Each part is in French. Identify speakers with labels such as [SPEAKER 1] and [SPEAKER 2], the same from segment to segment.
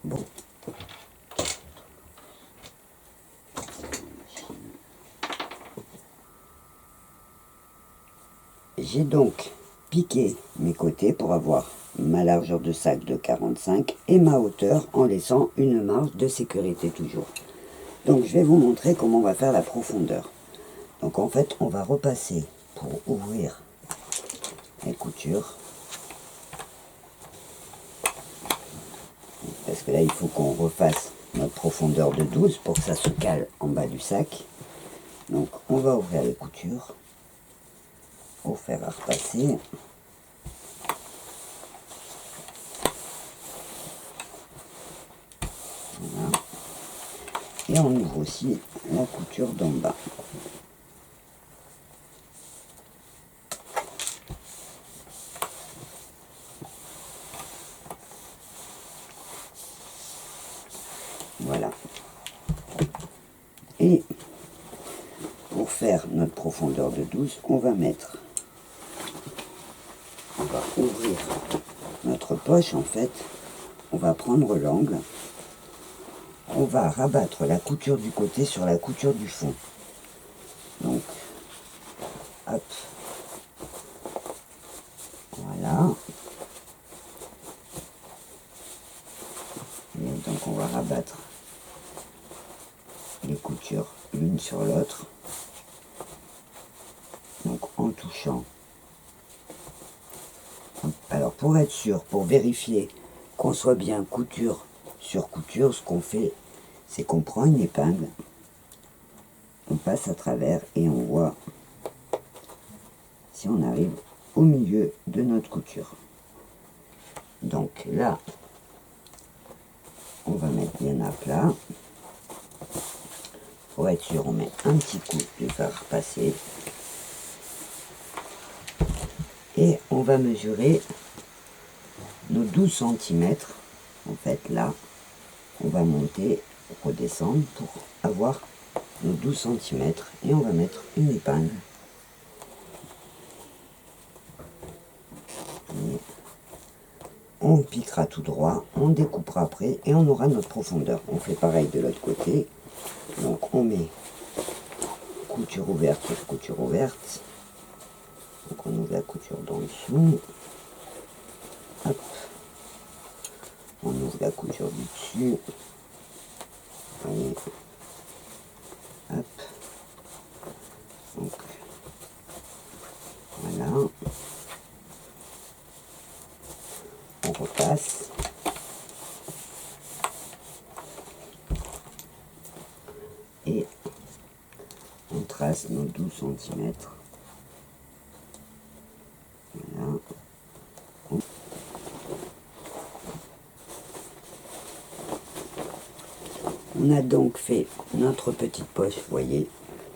[SPEAKER 1] Bon. J'ai donc piqué mes côtés pour avoir ma largeur de sac de 45 et ma hauteur en laissant une marge de sécurité toujours. Donc je vais vous montrer comment on va faire la profondeur. Donc en fait on va repasser pour ouvrir les coutures. Parce que là il faut qu'on refasse notre profondeur de 12 pour que ça se cale en bas du sac. Donc on va ouvrir les coutures pour faire à repasser. Voilà. Et on ouvre aussi la couture d'en bas. Voilà. Et pour faire notre profondeur de 12, on va ouvrir notre poche en fait. On va prendre l'angle. On va rabattre la couture du côté sur la couture du fond. Donc, hop. Voilà. Et donc on va rabattre les coutures l'une sur l'autre. Donc en touchant. Alors pour être sûr, pour vérifier qu'on soit bien couture sur couture, ce qu'on fait, c'est qu'on prend une épingle, on passe à travers et on voit si on arrive au milieu de notre couture. Donc là, on va mettre bien à plat. Pour être sûr, on met un petit coup de fer passé. Et on va mesurer nos 12 cm. En fait, là, on va monter, redescendre pour avoir nos 12 cm. Et on va mettre une épingle. Et on piquera tout droit, on découpera après et on aura notre profondeur. On fait pareil de l'autre côté. Donc on met couture ouverte sur couture ouverte. Donc on ouvre la couture d'en dessous. Hop. On ouvre la couture du dessus. Vous voyez. Hop. Donc voilà. On repasse. Et on trace nos 12 cm. Voilà. On a donc fait notre petite poche, vous voyez,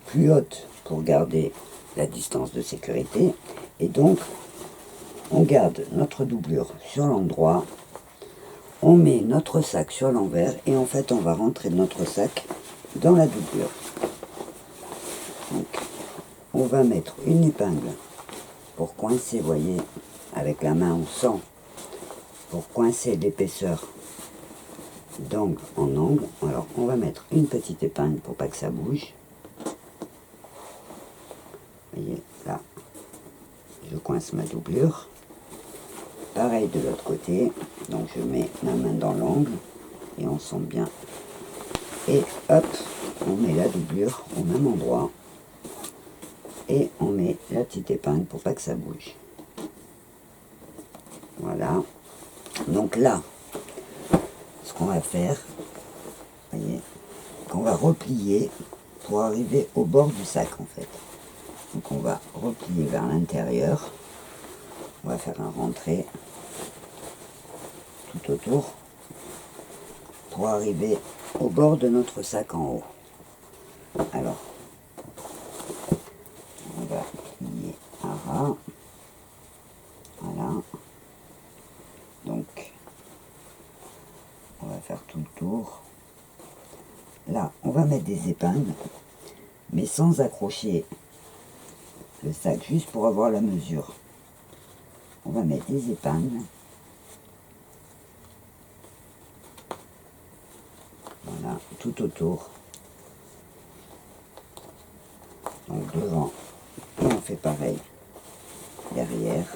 [SPEAKER 1] plus haute pour garder la distance de sécurité. Et donc, on garde notre doublure sur l'endroit. On met notre sac sur l'envers et en fait, on va rentrer notre sac dans la doublure. Donc, on va mettre une épingle pour coincer, vous voyez, avec la main on sent, pour coincer l'épaisseur d'angle en angle. Alors on va mettre une petite épingle pour pas que ça bouge. Vous voyez, là, je coince ma doublure. Pareil de l'autre côté, donc je mets ma main dans l'angle et on sent bien. Et hop, on met la doublure au même endroit. Et on met la petite épingle pour pas que ça bouge. Voilà. Donc là, ce qu'on va faire, vous voyez, qu'on va replier pour arriver au bord du sac en fait. Donc on va replier vers l'intérieur. On va faire un rentré tout autour pour arriver au bord de notre sac en haut. Alors, on va plier à ras. Voilà. Donc, on va faire tout le tour. Là, on va mettre des épingles, mais sans accrocher le sac, juste pour avoir la mesure. On va mettre des épingles. tout autour. Donc devant, et on fait pareil derrière.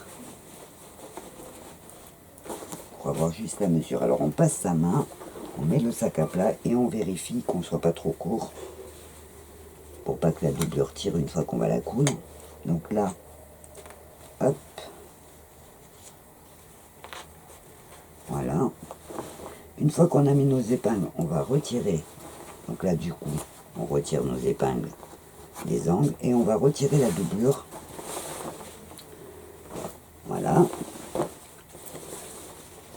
[SPEAKER 1] Pour avoir juste la mesure. Alors on passe sa main, on met le sac à plat et on vérifie qu'on ne soit pas trop court. Pour pas que la doublure tire une fois qu'on va la coudre. Donc là, hop. Voilà. Une fois qu'on a mis nos épingles, on va retirer. Donc là, du coup, on retire nos épingles des angles et on va retirer la doublure. Voilà.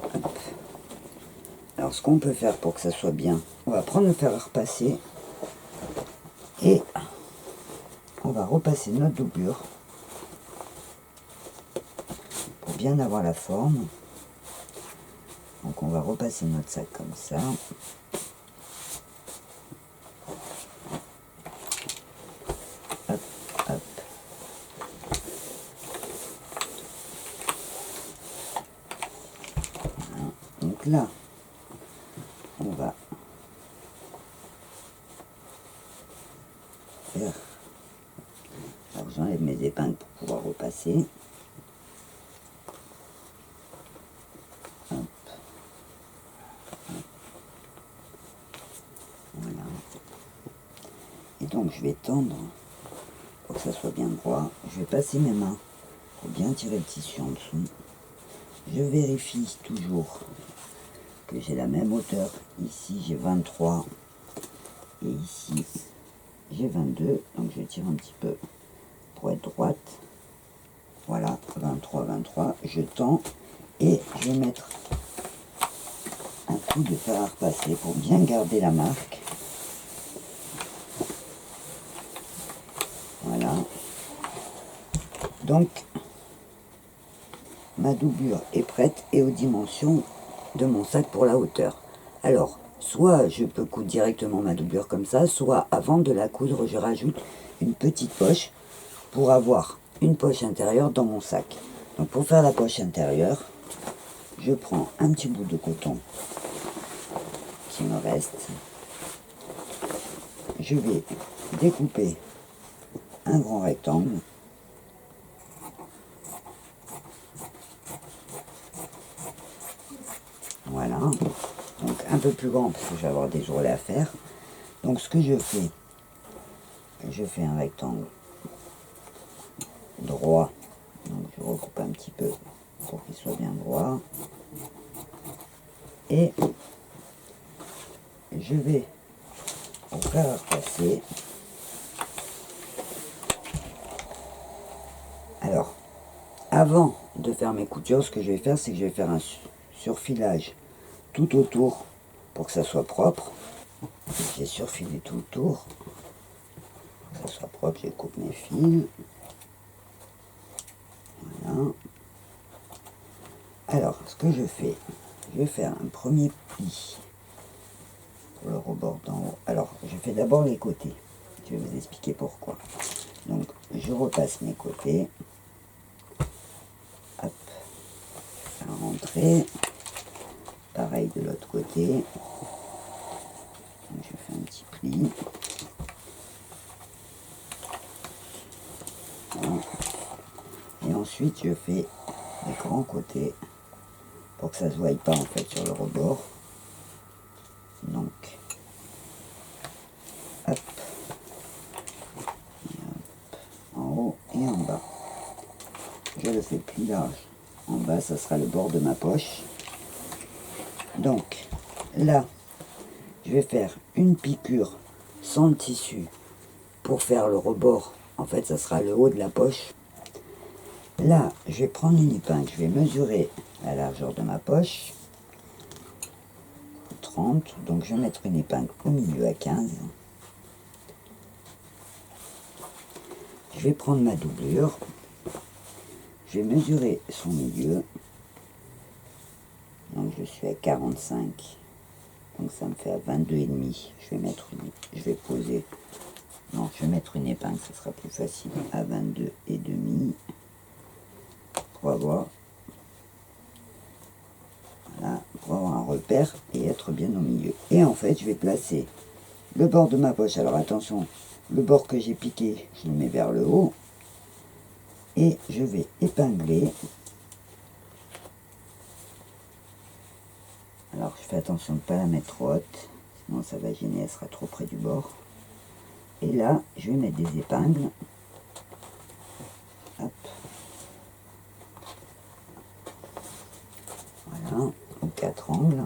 [SPEAKER 1] Hop. Alors, ce qu'on peut faire pour que ça soit bien, on va prendre le fer à repasser et on va repasser notre doublure pour bien avoir la forme. Donc, on va repasser notre sac comme ça. Hop, hop. Voilà. Donc là, on va faire. Alors j'enlève mes épingles pour pouvoir repasser. Hop. Voilà. Et donc je vais tendre pour que ça soit bien droit. Je vais passer mes mains pour bien tirer le tissu en dessous. Je vérifie toujours que j'ai la même hauteur. Ici j'ai 23 et ici j'ai 22. Donc je tire un petit peu pour être droite. Voilà, 23, 23. Je tends et je vais mettre un coup de fer à repasser pour bien garder la marque. Voilà. Donc, ma doublure est prête et aux dimensions de mon sac pour la hauteur. Alors, soit je peux coudre directement ma doublure comme ça, soit avant de la coudre, je rajoute une petite poche pour avoir une poche intérieure dans mon sac. Donc, pour faire la poche intérieure, je prends un petit bout de coton qui me reste. Je vais découper un grand rectangle. Voilà, donc un peu plus grand parce que je vais avoir des ourlets à faire. Donc ce que je fais un rectangle droit. Donc je recoupe un petit peu pour qu'il soit bien droit. Et je vais au fer à repasser. Alors, avant de faire mes coutures, ce que je vais faire, c'est que je vais faire un surfilage tout autour pour que ça soit propre. J'ai surfilé tout autour. Pour que ça soit propre, je coupe mes fils. Voilà. Alors, ce que je vais faire un premier pli pour le rebord d'en haut. Alors, je fais d'abord les côtés. Je vais vous expliquer pourquoi. Donc, je repasse mes côtés. Hop. À rentrer. Pareil de l'autre côté. Donc, je fais un petit pli. Voilà. Et ensuite, je fais les grands côtés pour que ça ne se voie pas en fait sur le rebord. Donc, hop, et hop, en haut et en bas. Je le fais plus large. En bas, ça sera le bord de ma poche. Donc, là, je vais faire une piqûre sans le tissu pour faire le rebord. En fait, ça sera le haut de la poche. Là, je vais prendre une épingle. Je vais mesurer la largeur de ma poche. 30. Donc, je vais mettre une épingle au milieu à 15. Je vais prendre ma doublure. Je vais mesurer son milieu. Donc, je suis à 45. Donc, ça me fait à 22,5. Je vais poser. Non, je vais mettre une épingle, ce sera plus facile. À 22,5. Pour avoir, voilà, pour avoir un repère et être bien au milieu. Et en fait, je vais placer le bord de ma poche. Alors attention, le bord que j'ai piqué, je le mets vers le haut. Et je vais épingler. Alors je fais attention de ne pas la mettre trop haute, sinon ça va gêner, elle sera trop près du bord. Et là, je vais mettre des épingles. Hop. Voilà, aux 4 angles.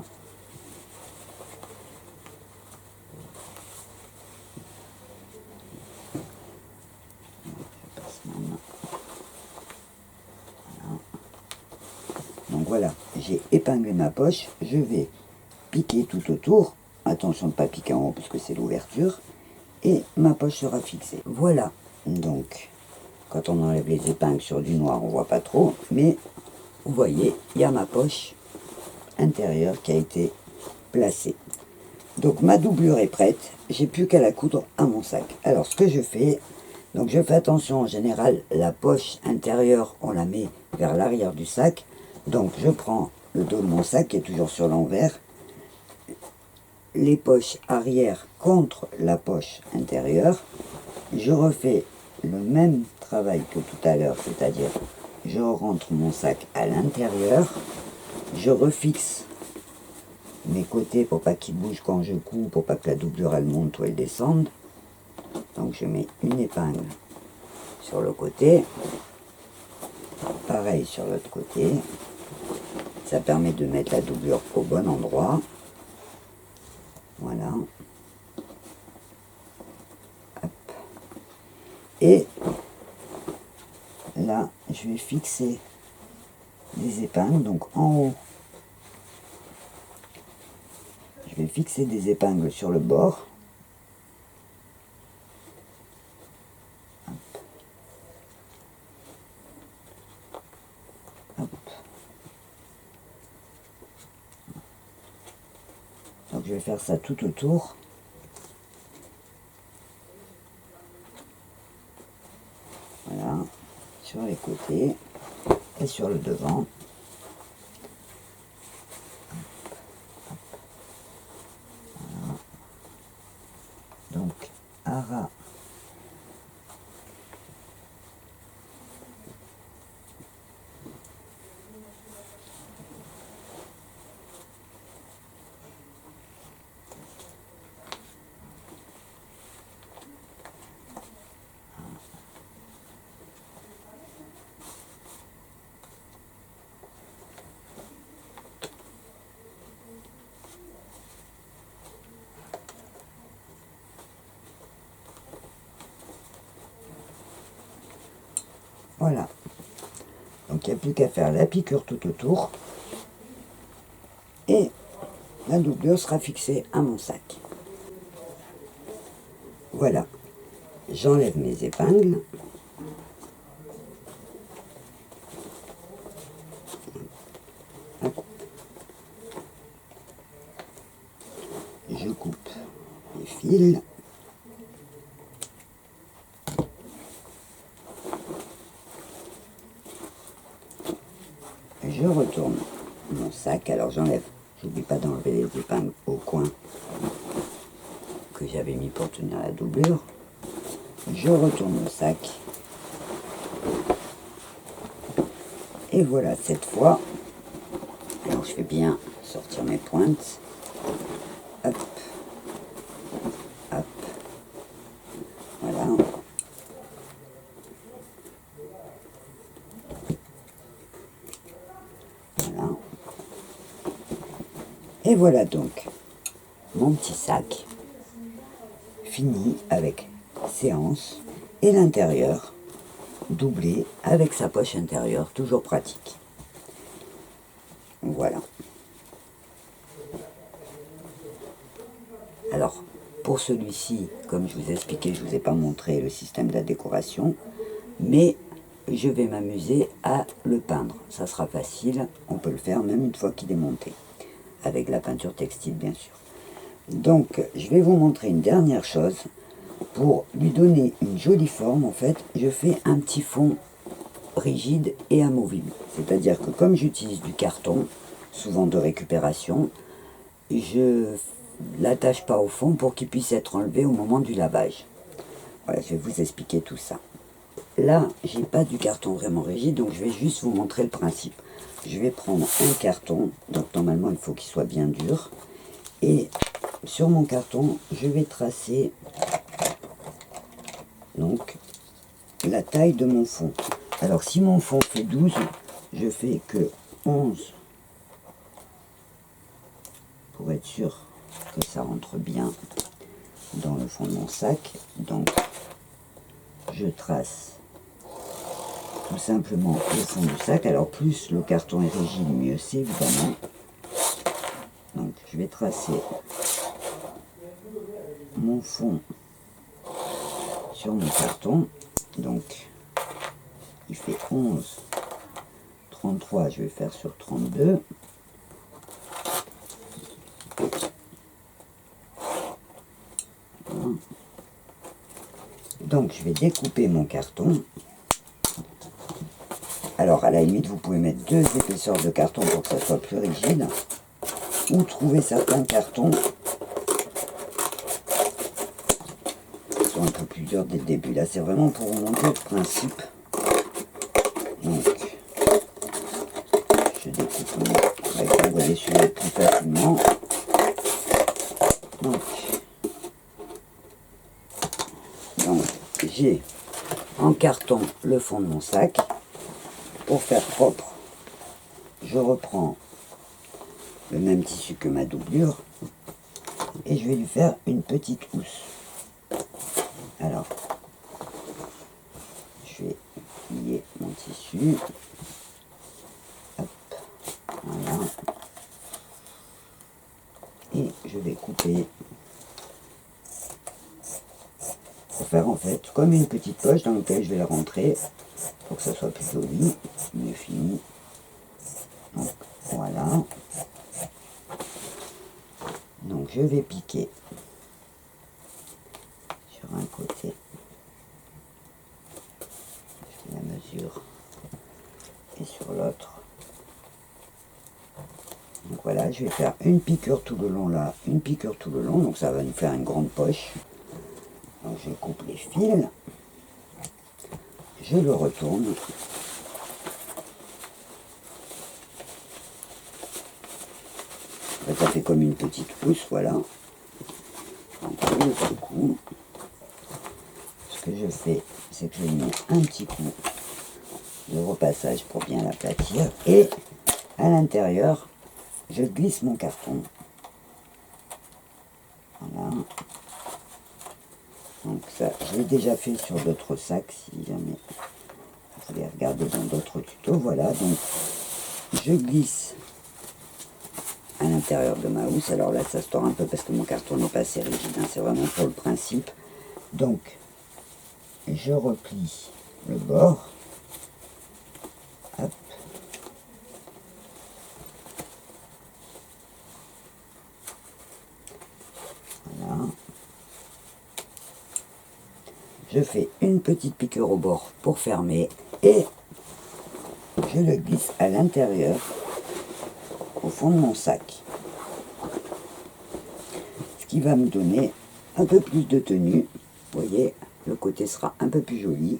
[SPEAKER 1] Je passe ma main. Voilà. Donc voilà, j'ai épinglé ma poche, je vais piquer tout autour. Attention de ne pas piquer en haut parce que c'est l'ouverture. Et ma poche sera fixée. Voilà, donc quand on enlève les épingles sur du noir, on voit pas trop, mais vous voyez, il y a ma poche intérieure qui a été placée. Donc ma doublure est prête, j'ai plus qu'à la coudre à mon sac. Alors ce que je fais, donc je fais attention, en général, la poche intérieure, on la met vers l'arrière du sac. Donc je prends le dos de mon sac qui est toujours sur l'envers, les poches arrière contre la poche intérieure. Je refais le même travail que tout à l'heure, c'est-à-dire je rentre mon sac à l'intérieur, je refixe mes côtés pour pas qu'ils bougent quand je couds, pour pas que la doublure elle monte ou elle descende. Donc je mets une épingle sur le côté, pareil sur l'autre côté. Ça permet de mettre la doublure au bon endroit. Voilà. Hop. Et là, je vais fixer des épingles, donc en haut. Je vais fixer des épingles sur le bord. Hop. Hop. Donc je vais faire ça tout autour. Voilà, sur les côtés et sur le devant. Voilà. Donc, à ras. Voilà. Donc il n'y a plus qu'à faire la piqûre tout autour. Et la doublure sera fixée à mon sac. Voilà. J'enlève mes épingles. Hop. Je coupe les fils. Je retourne mon sac. Alors j'enlève, j'oublie pas d'enlever les épingles au coin que j'avais mis pour tenir la doublure. Je retourne le sac. Et voilà, cette fois, alors je vais bien sortir mes pointes. Hop, hop, voilà. Voilà. Et voilà donc mon petit sac fini avec séance et l'intérieur doublé avec sa poche intérieure, toujours pratique. Voilà. Alors, pour celui-ci, comme je vous ai expliqué, je ne vous ai pas montré le système de la décoration, mais je vais m'amuser à le peindre. Ça sera facile, on peut le faire même une fois qu'il est monté, avec la peinture textile bien sûr. Donc, je vais vous montrer une dernière chose. Pour lui donner une jolie forme, en fait, je fais un petit fond rigide et amovible. C'est-à-dire que comme j'utilise du carton, souvent de récupération, je l'attache pas au fond pour qu'il puisse être enlevé au moment du lavage. Voilà, je vais vous expliquer tout ça. Là, j'ai pas du carton vraiment rigide, donc je vais juste vous montrer le principe. Je vais prendre un carton, donc normalement il faut qu'il soit bien dur. Et sur mon carton, je vais tracer donc la taille de mon fond. Alors si mon fond fait 12, je fais que 11 pour être sûr que ça rentre bien dans le fond de mon sac. Donc je trace tout simplement le fond du sac. Alors plus le carton est rigide, mieux c'est évidemment. Donc je vais tracer mon fond sur mon carton. Donc il fait 11, 33, je vais faire sur 32. Voilà. Donc je vais découper mon carton. Alors à la limite vous pouvez mettre 2 épaisseurs de carton pour que ça soit plus rigide, ou trouver certains cartons qui sont un peu plus durs dès le début. Là c'est vraiment pour vous montrer le principe. Donc je découpe avec, vous voyez celui-là plus facilement. Donc j'ai en carton le fond de mon sac. Pour faire propre, je reprends le même tissu que ma doublure et je vais lui faire une petite housse. Alors, je vais plier mon tissu. Hop, voilà. Et je vais couper pour faire en fait comme une petite poche dans laquelle je vais la rentrer pour que ça soit plus joli, mieux fini. Donc voilà. Donc je vais piquer sur un côté, je fais la mesure, et sur l'autre. Donc voilà, je vais faire une piqûre tout le long là, une piqûre tout le long, donc ça va nous faire une grande poche. Donc je coupe les fils, je le retourne. Ça fait comme une petite housse, voilà. Donc je le secoue. Ce que je fais, c'est que je mets un petit coup de repassage pour bien l'aplatir. Et à l'intérieur, je glisse mon carton. Voilà. Donc ça, je l'ai déjà fait sur d'autres sacs, si jamais vous voulez regarder dans d'autres tutos. Voilà, donc je glisse à l'intérieur de ma housse. Alors là, ça se tord un peu parce que mon carton n'est pas assez rigide, hein, c'est vraiment pour le principe. Donc, je replie le bord. Hop. Voilà. Je fais une petite piqûre au bord pour fermer et je le glisse à l'intérieur, au fond de mon sac. Ce qui va me donner un peu plus de tenue. Vous voyez, le côté sera un peu plus joli.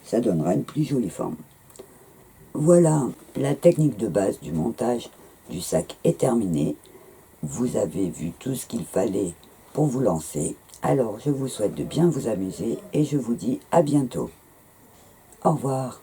[SPEAKER 1] Ça donnera une plus jolie forme. Voilà, la technique de base du montage du sac est terminée. Vous avez vu tout ce qu'il fallait pour vous lancer. Alors, je vous souhaite de bien vous amuser et je vous dis à bientôt. Au revoir.